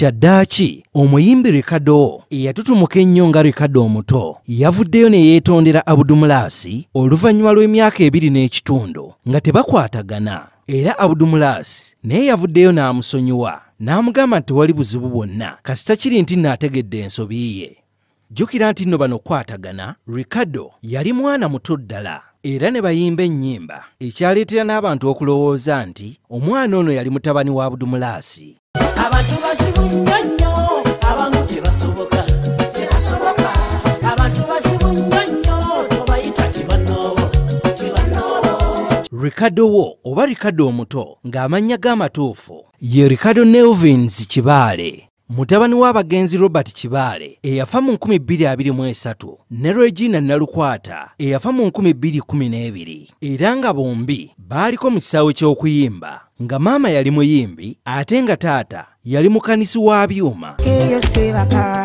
Kyaddaaki omuyimbi Ricardo eyatutumuka ennyo nga Ricardo omuto yavuddeyo ne yeetondera Abdulmulaasi oluvannyuma lw'emyaka 2.5 nga tebakwatagana, era Abdulmulaasi naye yavuddeyo n'amusonyiwa n'amugamba nti tewali buzibu bwonna kasita kiri nti n'ategedde ensobi ye. Jjukira nti nno bano kwatagana Ricardo yali mwana muto ddala era ne bayimba ennyimba ekyaleetera n'abantu okulowooza nti omwana ono yali mutabani wa Abdulmulaasi. Abantu basibu nnyo, abamu tebasoboka. Abantu basibu nnyo, tobayita tibannoobo. Ricardo wo oba Ricardo omuto ng'amannya g'amatuufu ye Ricardo Nelvins Kibaale, mutabani w'abagenzi Robert Kibaale eyafa mu 2023 ne Regina Nalukwata eyafa mu 2012, era nga bombi baaliko mu kisaawe ky'okuyimba nga maama yali muyimbi ate nga taata yali mukanisi wa byuma. Eyo sebaka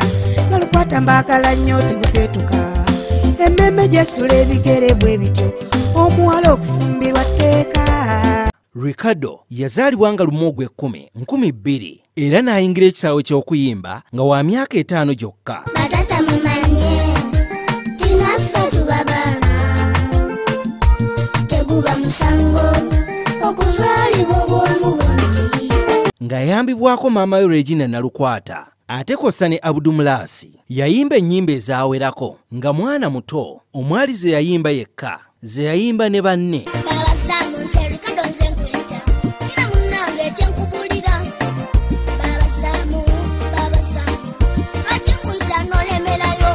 Nalukwata mbagala nnyo tebuseetuka, emmemme gyesula ebigere bwe bityo omuwala okufumbirwa tteeka. Ricardo yazaalibwa nga Lumogwe 10, 2000 era n'ayingira ekisaawe ky'okuyimba nga wa myaka 5 gyokka. Batata mumanye tinaffe tuba baana teguba musango okuzaalibwa obw'omugondi. Ng'ayambibwako maama we Regina Nalukwata ate kosa ne Abdulmulaasi yayimba ennyimba ezaawerako nga mwana muto, omwali ze yayimba yekka, ze yayimba ne banne. Babasamu nze Ricardo nze nkweta era munnange ekyenkubulira. Babasamu lwaki nkwita n'olemerayo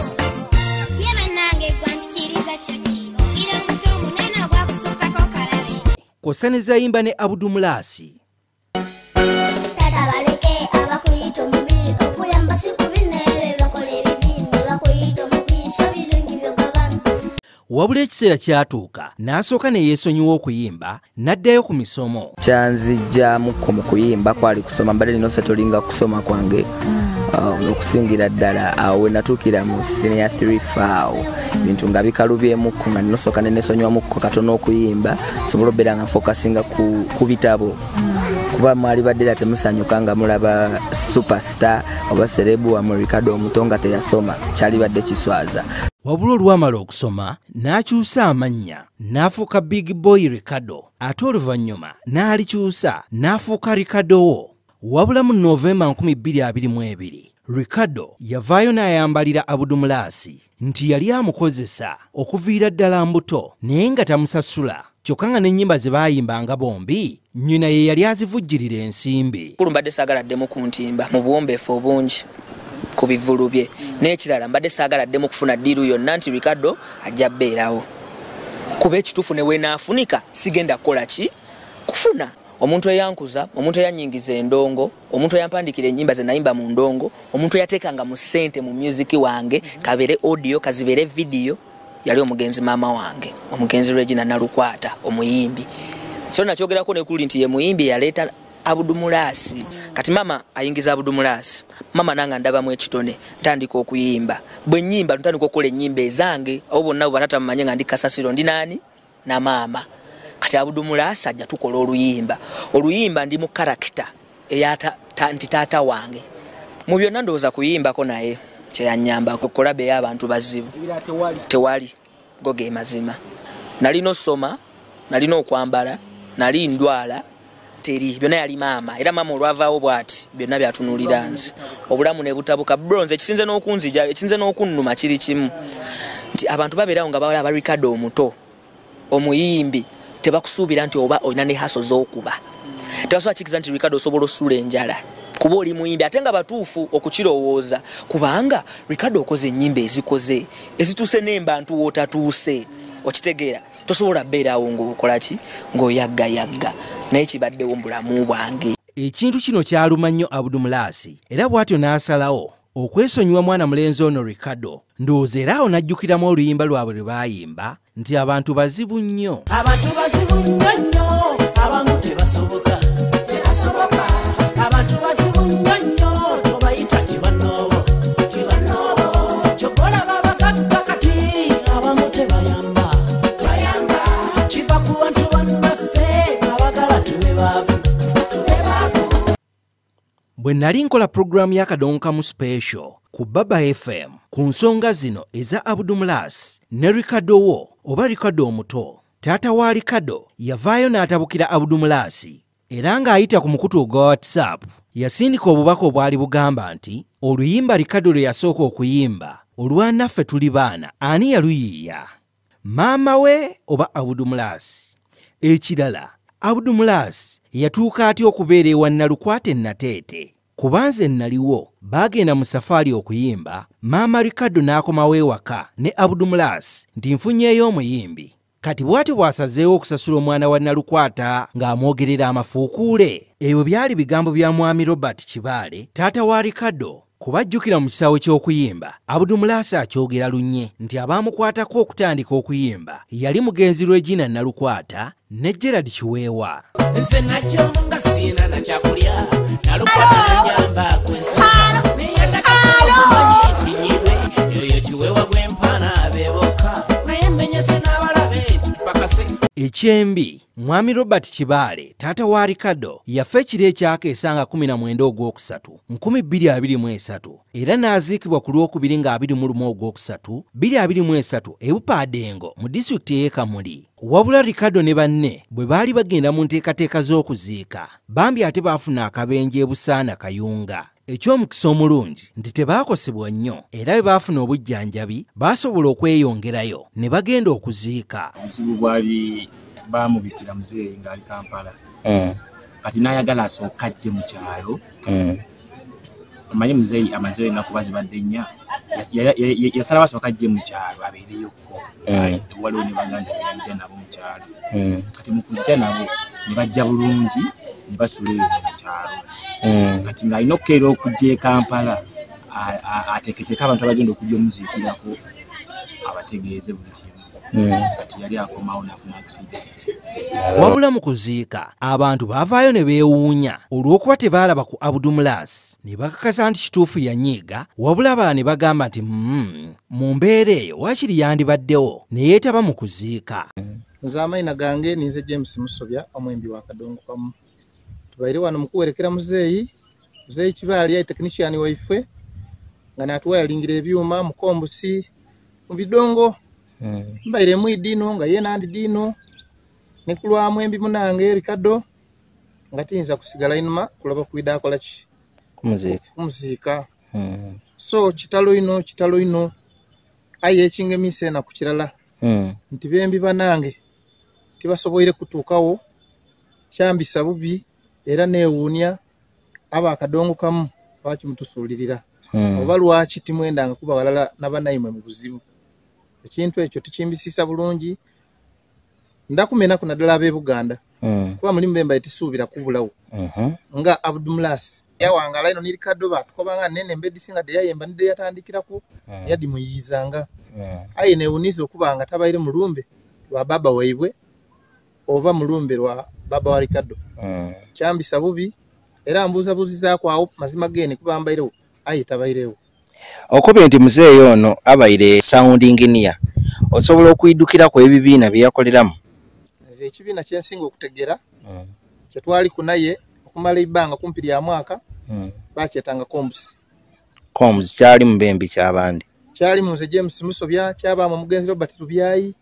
ye bannange gwandikiriza kyoti ogire muto omunene ogwakusukkako kalabe. Kosa ne zayimba ne Abdulmulaasi. Tata baleke abakuyita omubi okuyamba si kubi naye bakola ebibi ne bakuyita omubi so birungi byogaba. Wabula ekiseera kyatuuka n'asooka ne yeesonyiwa okuyimba n'addayo ku misomo. Kyanzijjamukko mu kuyimba kwali kusoma, mbadde nina osatolinga kusoma kwange okusingira ddala awo we natuukira mu senior 3 faawo ebintu nga bikalubyemukko nga ninosooka nenesonyiwamukko katono okuyimba nsobola obeera nga nfokasinga ku bitabo kuba mwali badde era temusanyuka nga mulaba superstar oba serebu wa Ricardo omuto nga teyasoma, kyali badde kiswaza. Wabula olwamala okusoma n'akyusa amannya n'afuuka Big Boy Ricardo, ate oluvannyuma n'alikyusa n'afuuka Ricardo wo. Wabula mu Novemba 2022 Ricardo yavaayo n'ayambalira Abdulmulaasi nti yali amukozesa okuviira ddala mbuto naye nga tamusasula, kyokka nga n'ennyimba ze baayimbanga bombi nnyina ye yali azivujjirira ensimbi. Mbadde saagaladdemu ku ntimba mu buwombeefu obungi ku bivulu bye, n'ekirala mbadde saagaladdemu kufuna ddiiru yonna nti Ricardo ajja bbeerawo. Kuba ekituufu ne weenaafunika sigenda kukola ki? Kufuna omuntu eyankuza, omuntu eyanyingiza endongo, omuntu eyampandikira ennyimba ze nayimba mu ndongo, omuntu eyateekanga mu ssente mu music wange, kabeere audio kazibeere video, yali omugenzi maama wange, omugenzi Regina Nalukwata omuyimbi. So nakyogerako nekuli nti ye muyimbi yaleeta Abdulmulaasi. Kati mama ayingiza Abdulmulaasi, mama nanga ndabamu ekitone ntandika okuyimba. Bwe nnyimba ntandika okukola ennyimba ezange, abo bonna banata mumanye nga ndi kasasiro ndi nani na mama. Kati Abdulmulaasi ajja tukola oluyimba. Oluyimba ndi mu character eyata nti taata wange. Mu byonna ndowooza kuyimbako naye kyeyanyamba okolabe y'abantu bazibu. Tewali goge mazima. Nalina osoma, nalina okwambala, nali ndwala, teri byonna yali maama, era maama olwavaawo bw'ati byonna byatunulira nze. Obulamu ne butabuka bronze ekisinze n'okunzija, ekisinze n'okunnuma kiri kimu nti abantu babeerawo nga balaba Ricardo omuto omuyimbi tebakusuubira nti oba olina ne haso z'okuba. Tebasobola kikiza nti Ricardo osobola osula enjala kuba oli muyimbi ate nga batuufu okukirowooza, kubanga Ricardo okoze ennyimba ezikoze ezituuse n'embantu wootatuuse, okitegeera tosobola bbeerawo ng'okola ki ng'oyaggayagga, naye kibaddewo mu bulamu bwange. Ekintu kino kyaluma nnyo Abdulmulaasi era bw'atyo n'asalawo okwesonyiwa mwana mulenzi ono Ricardo. Ndowooza era awo n'ajjukiramu oluyimba lwabwe lwe baayimba nti abantu bazibu nnyo. Abantu bazibu nnyo, abamu tebasoboka. Abantu bazibu nnyo, tobayita tibannoobo. Kyokola babagagga kati abamu tebayamba. Kiva ku bantu bannaffe abagala tube baavu. bwe nali nkola pulogulaamu y'akadonkamu special ku Baba FM ku nsonga zino eza Abdulmulas ne Ricardo wo oba Ricardo omuto, taata wa Ricardo yavaayo n'atabukira Abdulmulas era ng'ayita ku mukutu ogwa WhatsApp yasindika obubaka obwali bugamba nti oluyimba Ricardo lwe yasooka okuyimba olwa naffe tuli baana ani yaluyiiya, maama we oba Abdulmulas? Ekirala, Abdulmulas yatuuka atya okubeera ewa Nalukwate Nateete? Kubanze naliwo baagenda mu safaari okuyimba, maama Ricardo n'akomawo ewaka ne Abdulmulas nti nfunyeeyo omuyimbi. Kati bw'ati bw'asazeewo okusasula omwana wa Nalukwata ng'amwogerera amafuukuule. Ebyo byali bigambo bya mwami Robert Kibaale, taata wa Ricardo. Kubajjukira mu kisaawe ky'okuyimba, Abdulmulas akyogera lunye nti abaamukwatako okutandika okuyimba yali mugenzi Regina Nalukwata ne Gerard Kiweewa. nze nakyo nga siina nakyakulya Nalukwata nanjamba kwensinza neyataka okumanyi nti nyibe yoyo Kiweewa gw'empaana beeboka naye mmenyese n'abalabe tutupakase. Ekyembi, mwami Robert Kibaale, taata wa Ricardo, yafa ekiro ekyakeesa nga 19 Ogwokusatu 2023 era n'aziikibwa ku Lwokubiri nga 21 Ogwokusatu 2023 e Bupadengo mu disitulikiti y'e Kamuli. Wabula Ricardo ne banne bwe baali bagenda mu nteekateeka z'okuziika, bambi ate baafuna akabenje e Busaana Kayunga. Eky'omukisa omulungi nti tebaakosebwa nnyo era bwe baafuna obujjanjabi baasobola okweyongerayo ne bagenda okuziika. Obuzibu bwali baamubikira muzeeyi ng'ali Kampala. Kati n'ayagala asooka ajje mu kyalo. Omanyi muzeeyi amazeeyo ennaku bazibadde nnya. Yasalawo asooka ajje mu kyalo abeereyokko. Waliwo ne baganda beyajja nabo mu kyalo. Kati mu kujja nabo ne bajja bulungi ne basula eyo mu kyalo. Kati ng'alina okukeera okujja e Kampala ateeketeeka abantu abagenda okujja omuziikirako abategeeze buli kimu. Kati yali akomawo n'afuna accident. Wabula mu kuziika abantu baavaayo ne beewuunya olw'okuba tebaalaba ku Abdulmulas ne bakakasa nti kituufu yanyiiga, wabula abalala ne bagamba nti mu mbeera eyo waakiri yandibaddewo ne yeetaba mu kuziika. Nze amayina gange ninze James Musobya omwembi wa Kadongokamu. Tubaire wano mu kuwerekera muzeeyi Kibaale yali technician waife nga n'atuwa yalingira ebyuma mu Kombusi mu bidongo. Mbaire mwidino nga ye nandi dino ne kulwamu embi munange Ricardo nga tinza kusigala inuma kulaba kuida akola ki kumuzika. So kitalo ino aye kingemise na kukirala nti bembi banange tibasoboire kutuukawo kyambisa bubi era neewuunya aba Kadongokamu lwaki mutusuulirira oba lwaki timwendanga kuba walala nabanayimwe mu buzibu. Ekintu ekyo tukimbisisa bulungi ndakumena ku naddala ab'e Buganda kuba mulimu bemba etisuubira kubulawo nga Abdulmulas yawangala ino ni Ricardo batukobanga nene mbedisi nga deyayemba nide yatandikirako yadi muyizanga aye neewuniza okubanga tabaire mulumbe lwa baba waibwe oba mulumbe lwa baba wa Ricardo. Kyambisa bubi era mbuzabuzizaako awo mazima gene kuba mbairewo aye tabairewo. Okubye nti muzeeyi ono abaire sound engineer, osobola okuidukirako ebibiina bye yakoleramu? Nze ekibiina kyensinga okutegera kyetwali kunaye okumala ebbanga kumpi lya mwaka bakyetanga Kombusi. Kombusi kyali mu bembi ky'abandi? Kyali mu nze James Musobya, kyabaamu omugenzi Robert Lubyayi,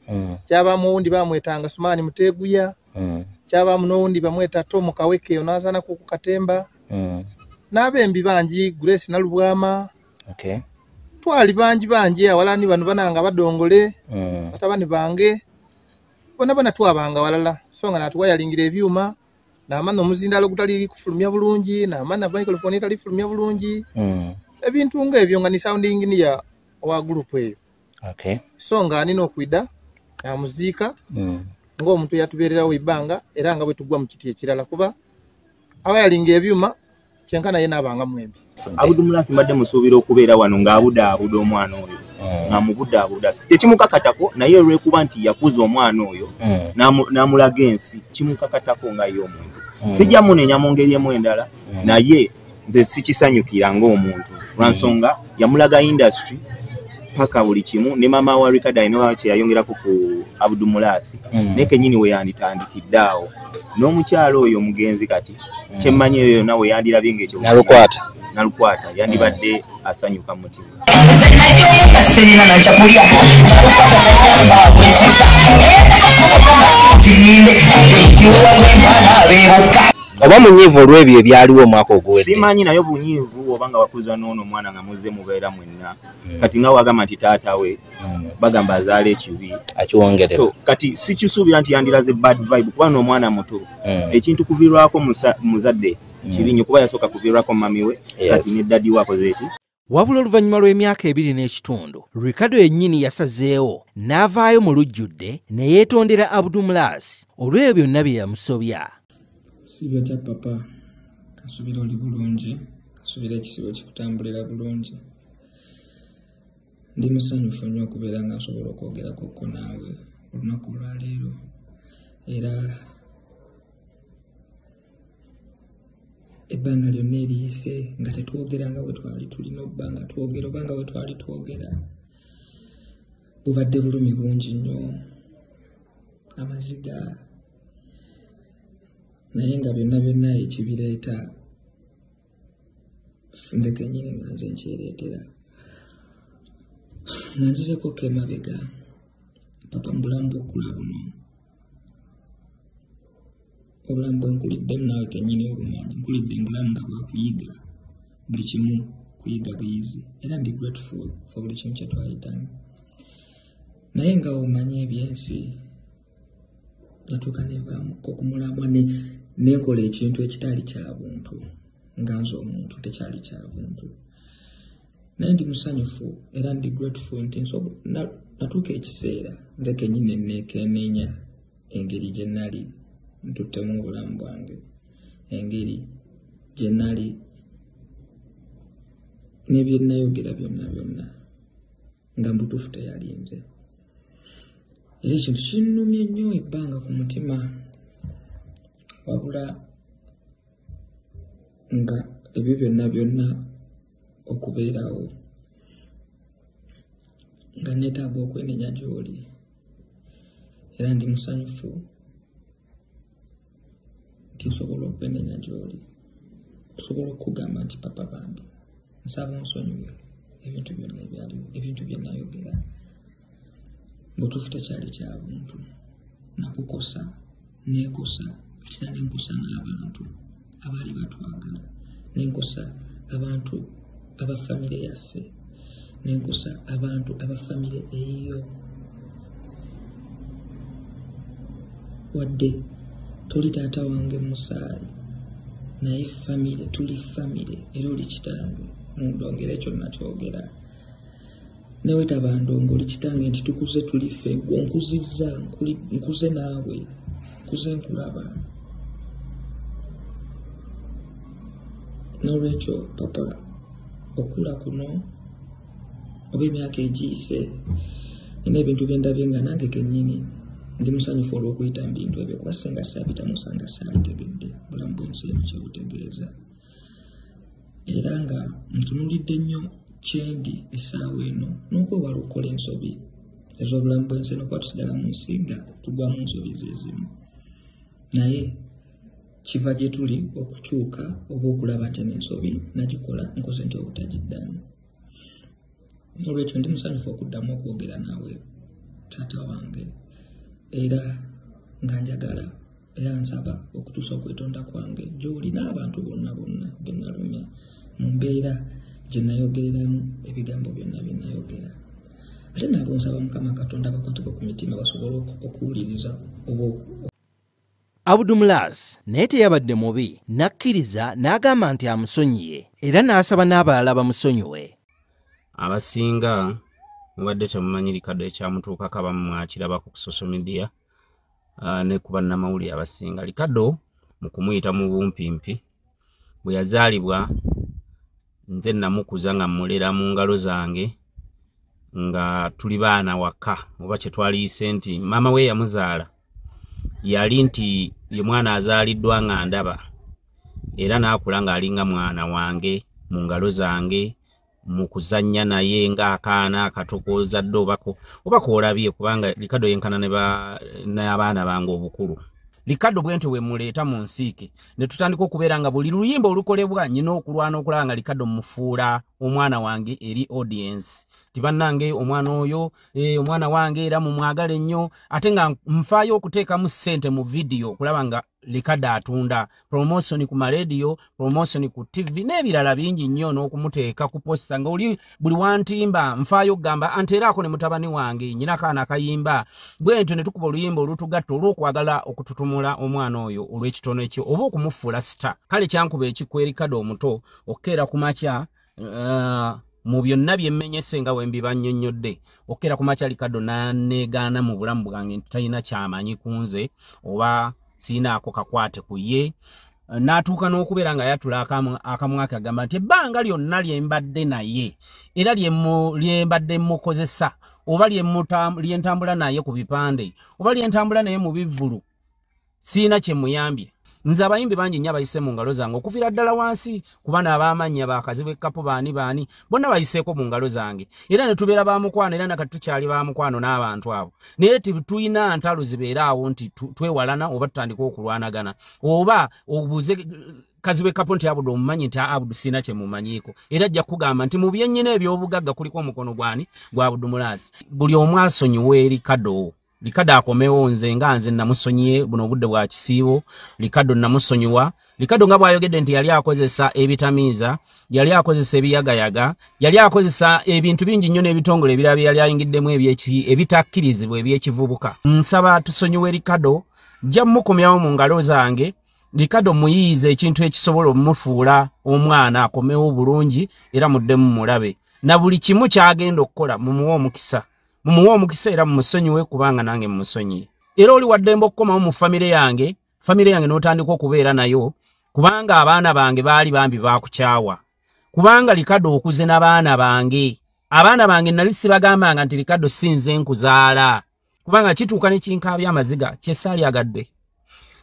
kyabaamu owundi bamwetanga Sumani Muteguya, kyabaamu n'owundi bamweta Tom Kaweke onaazana ku Katemba, n'abembi bangi Grace Nalubwama. Twali bangi awalani bano bananga badongole batabani bange bona twabanga walala so nga natuwa yalingira ebyuma n'amana omuzindalo gutali kufulumya bulungi n'amana microphone itali fulumya bulungi ebintu ng'ebyo nga ni sound engineer wa group eyo. So nga nino okuida na muzika ng'omuntu yatubeererawo ibanga era nga bwe tugwa mu kiti ekirala kuba aba yalingira ebyuma kyenkana ye n'abanga mwembi. Abdulmulas mbadde musuubira okubeera wano ng'abudaabuda omwana oyo ng'amubudaabuda tekimukakatako naye olw'ekuba nti yakuza omwana oyo n'amulaga ensi kimukakatako nga ye omuntu. Sijja munenya mu ngeri emu endala naye nze sikisanyukira ng'omuntu lwansonga yamulaga industry paka buli kimu ne mama wa Ricardo ayina kye yayongerako ku Abdulmulas naye kennyini we yanditandikidde awo n'omukyalo oyo omugenzi kati kyemmanyi eyo nawe yandirabye ng'ekyo nalukwata yandibadde asanyuka mu mutima. Oba munyiivu olw'ebyo ebyaliwo omwaka oguwedde? Simanyi naye bunyiivu oba nga bakuza n'ono omwana nga muze mubeera mwenna. Kati nga wagamba nti taata we bagamba azaala ekibi akiwongerera. So kati sikisuubira nti yandiraze bad vibe kuba n'omwana muto. Ekintu kuviirwako muzadde kibi nnyo kuba yasooka kuviirwako mami we kati ne daddi we akoze eki. Wabula oluvannyuma lw'emyaka 2.5 Ricardo yennyini yasazeewo n'avaayo mu lujjudde ne yeetondera Abdulmulaasi olw'ebyo byonna bye yamusobya. Sibetya papa kasubira oli bulungi kasubira ekisibo kikutambulira bulungi ndi musanyufu nnyo okubeera nga nsobola okwogerako naawe olunaku olwaleero era ebbanga lyonna eriyise nga tetwogera nga bwe twali tulina obbanga twogera oba nga bwe twali twogera bubadde bulumi bungi nnyo amaziga naye nga byonna ekibireeta nze kennyini nga nze nkyereetera nga nzizeko kemabega papa mu bulamu bw'okula buno obulamu bwenkuliddemu naawe kennyini obumanyi nkulidde mu bulamu nga bwakuyiga buli kimu kuyiga buyizi era ndi grateful for buli kimu kyetwayitamu naye nga omanyi ebyensi natuuka nevaamuko okumulamwa nenkola ekintu ekitali kya buntu nga nze omuntu tekyali kya buntu naye ndi musanyufu era ndi grateful nti natuuka ekiseera nze kennyini nekenenya engeri gye nnali ntuttemu obulamu bwange engeri gye nnali n'ebye nnayogera byonna nga mbutuufu teyali nze era ekintu kinnumye nnyo ebbanga ku mutima wabula nga ebyo byonna okubeerawo nga neetaaga okwenenya gy'oli era ndi musanyufu nti nsobola okwenenya gy'oli okusobola okugamba nti papa bambi nsaba onsonyiwe ebintu byonna ebyaliwo ebintu bye nayogera butuufu tekyali kya buntu nakukosa neekosa ate nenkosa n'abantu abaali batwagala nenkosa abantu aba famire yaffe nenkosa abantu aba famire eyiyo wadde toli taata wange musaayi naye famire tuli famire era oli kitange mundongera ekyo nakyogera newe tabandongo oli kitange nti tukuze tulife onkuzizza nkuze naawe nkuze nkulaba n'olwekyo papa okula kuno oba emyaka egiyise nina ebintu byendabye nga nange kennyini ndi musanyufu olw'okuyita mu bintu ebyo kuba singa saabitamu osanga saabitegedde bulamu bw'ensi eno kyebutegeeza era nga ntunulidde nnyo kyendi essaawa eno n'okwewala okukola ensobi ez'obulamu bw'ensi eno kuba tusigala mu nsi nga tugwamu nsobi zezimu naye kiva gye tuli okukyuka oba okulaba nti n'ensobi nagikola nkoze nti obutagiddamu n'olwekyo ndi musanyufu okuddamu okwogera naawe taata wange era nga njagala era nsaba okutuusa okwetonda kwange gy'oli n'abantu bonna be nalumya mu mbeera gye nayogereramu ebigambo byonna bye nayogera ate nabo nsaba Mukama Katonda bakwateko ku mitima basobole okuwuliriza oba Abdulmulaasi naye teyabadde mubi n'akkiriza n'agamba nti amusonyiye era n'asaba n'abalala bamusonyiwe. Abasinga mubadde temumanyi Ricardo ekyamutuukako abamu mwakirabako ku social media ne ku bannamawulire abasinga. Ricardo mu kumuyita mu bumpimpi bwe yazaalibwa nze namukuza nga mmulera mu ngalo zange nga tuli baana waka oba kye twaliyise nti maama we yamuzaala yali nti ye mwana azaaliddwa nga ndaba era n'akula ng'alinga mwana wange mu ngalo zange mu kuzannya naye ng'akaana akatokozadde oba koolabye kubanga Ricardo yenkana n'abaana bange obukulu Likado bwento we muleta mu nsiike ne tutandika okubeera nga buli luyimba olukolebwa nyina okulwana okulaba nga Likado mufuula omwana wange eri audience tibannange omwana oyo omwana wange era mu mwagale nnyo ate nga nfaayo okuteeka mu ssente mu video kulaba nga Likado atunda promotion ku radio promotion ku TV n'ebirala bingi nnyo n'okumuteeka ku posta nga oli buli wantimba nfaayo gamba anteraako ne mutabani wange nyina kaana kayimba bwento ne tukuba oluyimba olutugatta olw'okwagala okututumula omwana oyo olw'ekitono ekyo oba okumufuula star kale kyankuba ekikwa Likado omuto okkeera ku makya mu byonna byemmenyese nga wembiba nnyonnyodde okkeera ku makya Likado n'aneegaana mu bulamu bwange nti talina kyamanyi ku nze oba sinaako kakwate ku ye n'atuuka n'okubeera nga yatula akamwaka agamba nti ebbanga lyonna lyembadde naye era lyembadde mukozesa oba lyentambula naye ku bipande oba lyentambula naye mu bivvulu siina kye muyambye nze abayimbi bangi nnyo abayise mu ngalo zange okuviira ddala wansi kubana ab'amannya bakazi b'ekkapu baani bonna bayiseeko mu ngalo zange era ne tubeera baamukwano era nakati tukyali baamukwano n'abantu abo naye tulina ntalo zibeera awo nti twewalana oba tutandika okulwanagana oba obuuze kazi b'ekkapu nti Abudu omumanyi nti Abudu siina kye mumanyiiko era ajja kugamba nti mu byennyina eby'obugagga kuliko omukono gwani gwa Abudu Mulaasi buli omu asonyiwe Likado Likado akomewo nze nga nze namusonyiye buno obudde bwa kisiibo Likado namusonyiwa Likado nga bw'ayogedde nti yali akozesa ebitamiiza yali akozesa ebiyagayaga yali akozesa ebintu bingi nnyo n'ebitongole ebirala bye yali ayingiddemu ebitakkirizibwa eby'ekivubuka nsaba tusonyiwe Likado nja mukomyawo mu ngalo zange Likado muyiize ekintu ekisobola omufuula omwana akomewo bulungi era muddemu mulabe na buli kimu kyagenda okukola mumuwa omukisa era mumusonyiwe kubanga nange mumusonyiye era oli waddemba okukomawo mu famire yange n'otandika okubeera nayo kubanga abaana bange baali bambi bakukyawa kubanga Likado okuze n'abaana bange nali sibagambanga nti Likado sinze nkuzaala kubanga kituuka ne kinkaabya amaziga kyesaali agadde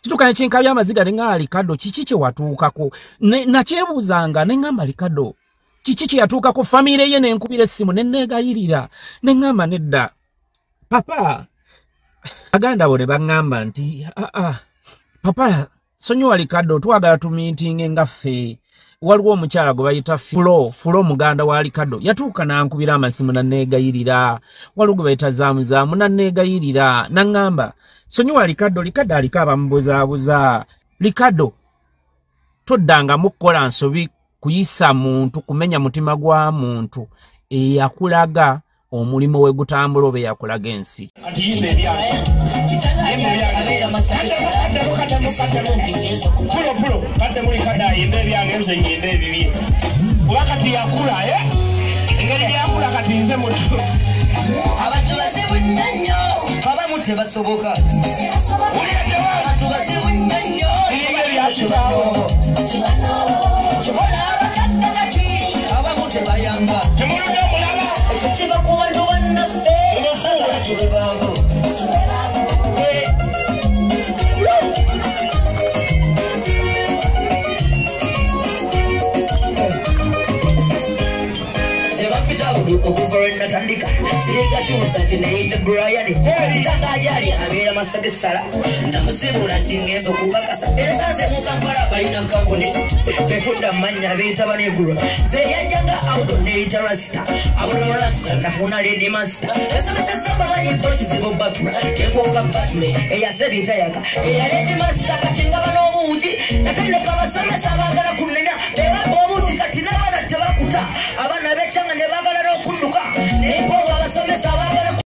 kituuka ne kinkaabya amaziga ne ngamba Likado kiki kye watuukako nakyebuuzanga ne ngamba Likado kiki kye yatuukako famire ye n'enkubira essimu ne neegayirira ne ngamba nedda papa aganda bo ne baŋŋamba nti papa sonyiwa Likado twagala tumiitinge nga ffe waliwo omukyala gwe bayita Fulo muganda wa Likado yatuuka n'ankubira amasimu nanneegayirira waliwo gwe bayita Zaamuzaamu nanneegayirira naŋŋamba sonyiwa Likado aliko abamubuzaabuza Likado toddanga mukola nsobi kuyisa muntu kumenya mutima gwa muntu eyakulaga omulimo we gutambula obe yakulaga ensi wakati yakula engeri yakula kati nze mutu abantu bazibu nnyo abamu tebasoboka abantu bazibu nnyo engeri yakitaawo kibola abakadde kati abamu tebayamba temuludde omulaba ekyo kiba ku bantu bannaffe omufuula kibe banvu okuva natandika siriga kyusa kineyite Brian tata ajali abeera Masaka Sala namusibula nti ngenza okupakasa ensanze mu Kampala balina kampuni befunda manya beeta banegulwa ze yajjanga Abudu neeyita Rasta Abudu Rasta nafuna Lady Master esomesa saba banyipo kizibu Batman tefuuka Batman eyasebita yaka eya Lady Master kati nga ban'obuuti natandika abasomesa abaagala kunena bebaba obuuti kati n'abaana tebakuta abaana b'ekyanga ne baagala n'okunduka nekowa